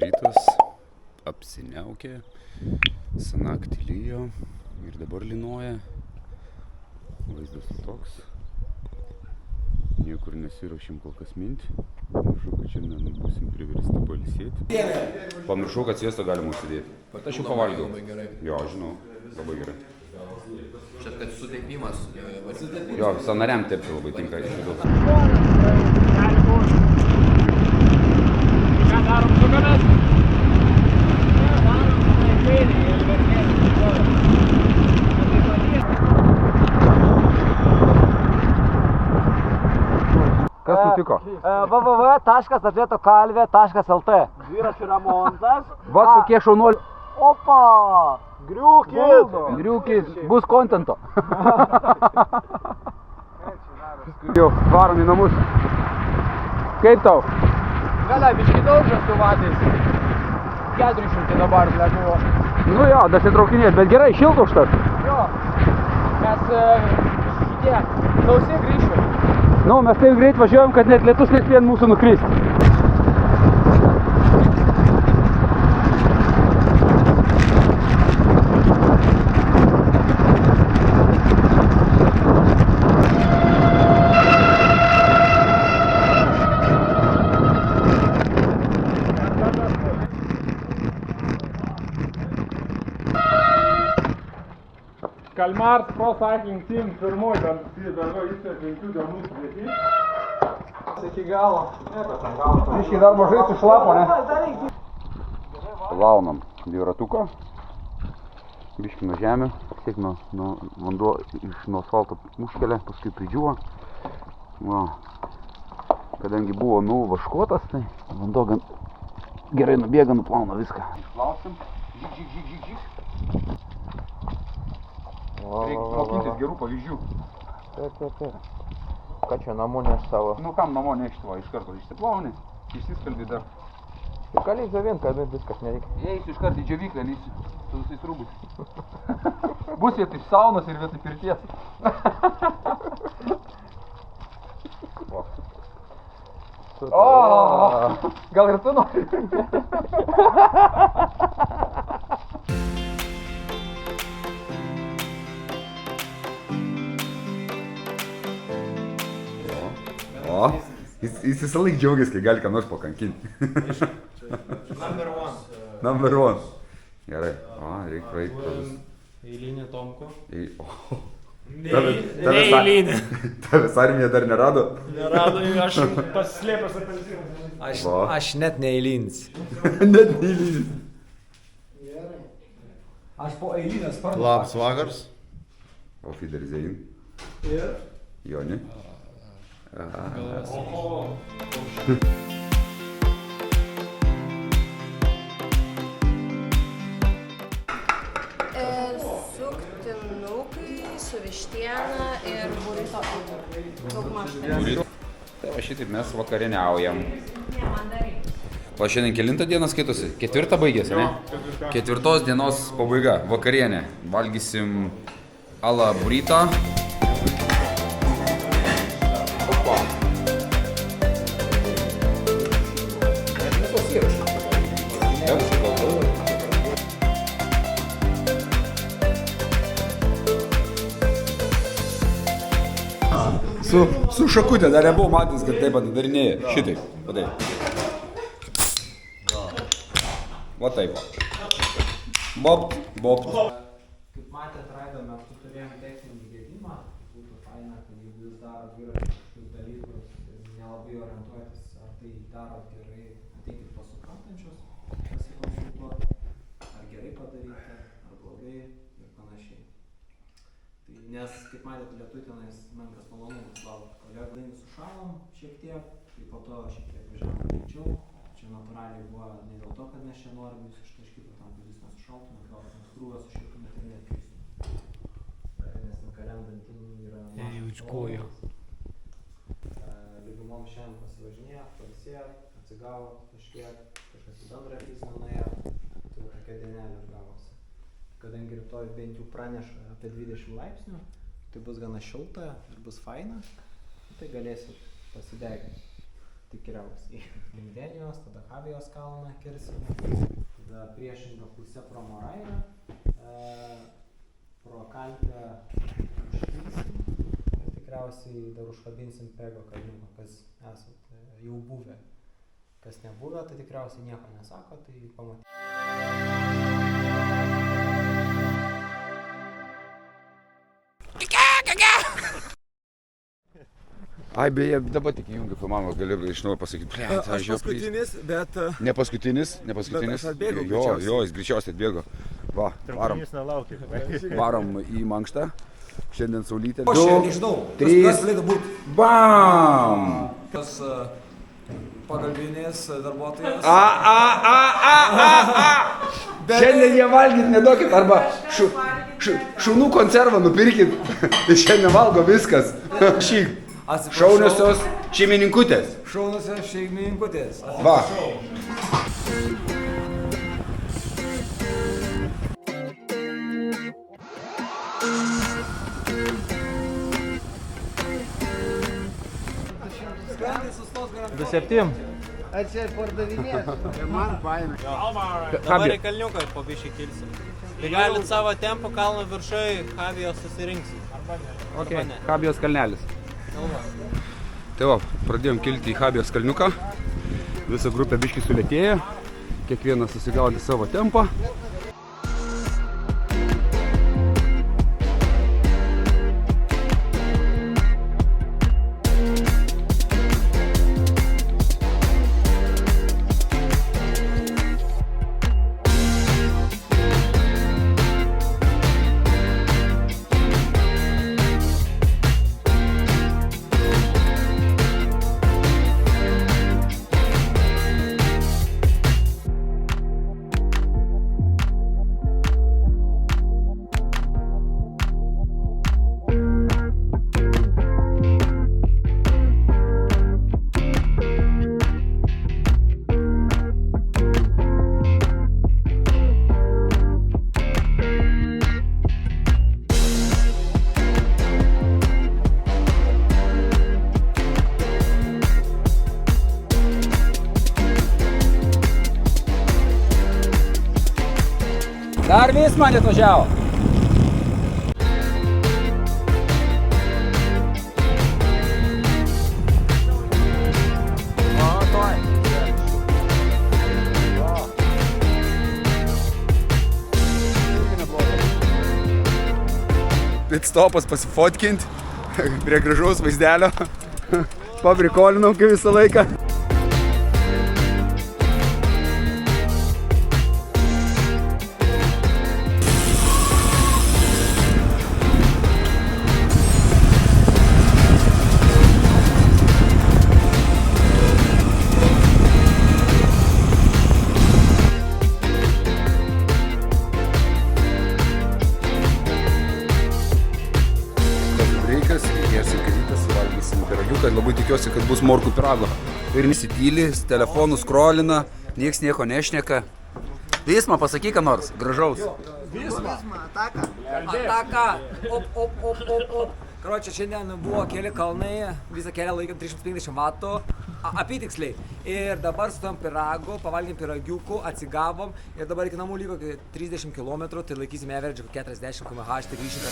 Rytas apsiniaukė, naktį lyjo ir dabar lynoja. Vaizdas toks. Niekur nesiruošim kol kas minti. Pamiršau, kad šiandien būsim priversti pailsėti. Pamiršau, kad sviestą galima užsidėti. Bet aš jau pavalgiau. Jo, žinau, labai gerai. Čia kad suteipimas. Jo, sąnariam tepti labai tinka iš vidų. Ką darom su ganas? Kas nutiko? www.atletokalvė.lt Dviračių remontas. Va, kokie šaunuoliai. Opa! Griūkis, bus kontento. Jau, varom į namus. Kaip tau? Galia, biški daug esu vadęs. 400 dabar buvo. Nu jo, dasitraukinėt, bet gerai, šilta užtat. Jo, mes šitie sausiai grįžom. Nu, mes taip greit važiuojam, kad net lietus nespėjant mūsų nukrist. Kalmars Pro Cycling Team pirmoji darbo įsio 5 dienų sudėti. Iki galo. Biškai dar mažai sušlapo, ne? Launam dviratuką. Biškai nuo žemių. Siek nuo vanduo nuo asfalto užkelia, paskui pridžiuvo. Va. Kadangi buvo nuvaškuotas, tai vanduo gan gerai nubėga, nuplauna viską. Išplausim. Žyk. Reikia mokintis gerų pavyzdžių. Taip. Ką čia namo neš savo? Nu kam namo nešti, va, iš karto išsiplauni, išsiskalbi dar. Ir gali įdžiovint, kad viskas nereikia. Eisiu iš karto į džiovyklę, lysiu su visais rūbais. Bus vietoj saunos ir vietoj pirties. O, gal ir tu nori? O, jis visą laik džiaugiasi, kai gali ką nors pakankinti. Number one. Gerai, reikia praeiti pro vis. Eilinė Tomko. Neeilinė. Tavęs armija dar nerado? Nerado, aš pasislėpęs apelsinas. Aš net neeilinis. Net neeilinės. Aš po eilinės sparnu. Labas vakars. Auf Wiedersehen. Joni. Suktinukai su vištiena ir burito. Daugmaž taip. Tai va šitaip mes vakarieniaujam. Ne, mandarai. O šiandien kelintą dieną skaitosi? 4 baigėsi, ne? 4 dienos pabaiga, vakarienė. Valgysim ala burito. Su šakutė, dar nebuvau matęs, kad taip atidarinėja. Šitaip, padai. Va taip. Bobt. Kaip matėt, raido metu turėjom techninį gedimą. Būtų faina, kad jeigu jūs darot dviračių kažkokius dalykus ir nelabai orientuotis, ar tai darot gerai, ateikit pas suprantančius, pasikonsultuot, ar gerai padaryti, ar blogai ir panašiai. Tai, nes, kaip matėt, lietuj tenais menkas malonumas laukia. Kolegai sušalom šiek tiek, tai po to šiek tiek važiavom greičiau. Čia natūraliai buvo ne dėl to, kad mes čia norim jūs ištaškyti tam, kad jūs nesušaltumėt, gal ant krūvės užšiltumėt ir neatkristumėt. Nes nukarent dantim yra mažas kojų. Lygumom šiandien pasivažinėjo, pailsėjot, atsigavot kažkiek, kažkas į bendrą fizinę nuėjo, tai tokia dienelė gavosi. Kadangi rytoj bent jau praneša apie 20 laipsnių, tai bus gana šilta ir bus faina, tai galėsit pasideginti. tikriausiai link Denijos, tada Havijos kalną kirsim, tada priešingą pusę pro Morairą, pro Kaltę užkilsim ir tikriausiai dar užkabinsim Pego kalniuką, kas esat jau buvę. Kas nebuvę, tai tikriausiai nieko nesako, tai pamatysime. Ai, beje, dabar tik įjungiu filmavimą, galiu iš naujo pasakyti. Aš paskutinis, bet... Ne paskutinis. Bet aš atbėgau Jo, greičiausiai. jis greičiausiai atbėgo. Va, varom į mankštą. Šiandien saulytė. Aš nežinau, kas galėtų būti. Bam! Tas pagalbinės darbuotojas. Šiandien jie valgyt neduokit, arba šunų konservą nupirkit. Tai šiandien valgo viskas. Šauniosios šeimininkutės. Šauniosios šeimininkutės. Va. Dabar į kalniuką po bišį kilsim. Tai galit savo tempų kalno viršui Havijos susirinksim. Ok, Habijos kalnelis. Tai va, pradėjom kilti į Habijos kalniuką. Visa grupė biškį sulėtėjo. Kiekvienas susigaudė savo tempą. Dar vis man atvažiavo. Pit stopas pasifotkint prie gražaus vaizdelio. Paprikolinau kaip visą laiką. Labai tikiuosi, kad bus morkų pyrago. Ir nesityli, telefonų skrolina, nieks nieko nešneka. Visma, pasakyk ką nors, gražaus. Visma, ataka, op. Karočią, šiandien buvo keli kalnai, visą kelią laikėm 350 vatų, apytiksliai. Ir dabar su tom pyragu, pavalgėm pyragiukų, atsigavom ir dabar iki namų liko 30 km, tai laikysime average 40 km/h, tai grįšime.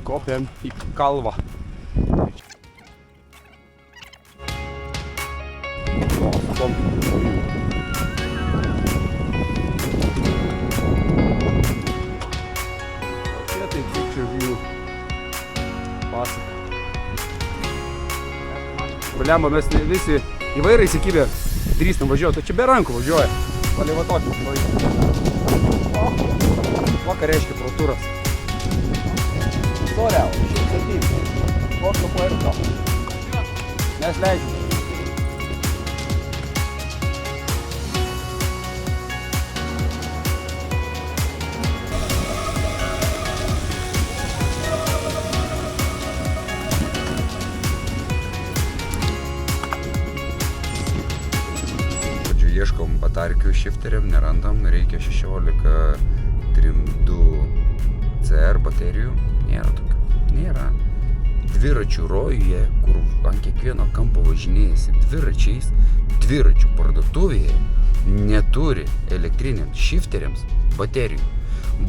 Kopiam į kalvą. Čia tai picture view. Pasaka. Blemba, mes visi įvairai įsikibę drįstam važiuoti, o čia be rankų važiuoja. Palei va tokį. Vakar reiškia protūras. Soriau, 107. Porto Puerto. Mes leidžiam. Ieškom batarkių shifteriam, nerandam, reikia 16 trimdų C LCR baterijų nėra tokių. Nėra. Dviračių rojuje, kur ant kiekvieno kampo važinėjasi dviračiais, dviračių parduotuvėje neturi elektriniams shifteriams baterijų.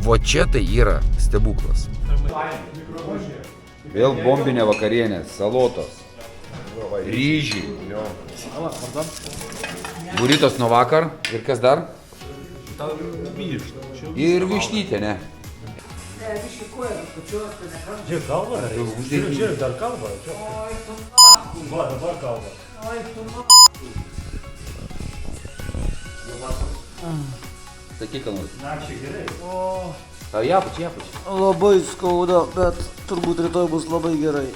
Va čia tai yra stebuklas. Vėl bombinė vakarienė, salotos, ryžiai, buritos nuo vakar ir kas dar? Ir višnytė, ne? Žiūrėk, kalba, žiūrėk, dar kalba. Va, dabar kalba. Sakyk, kalnus. Nakčiai gerai. Japuč. Labai skauda, bet turbūt rytoj bus labai gerai.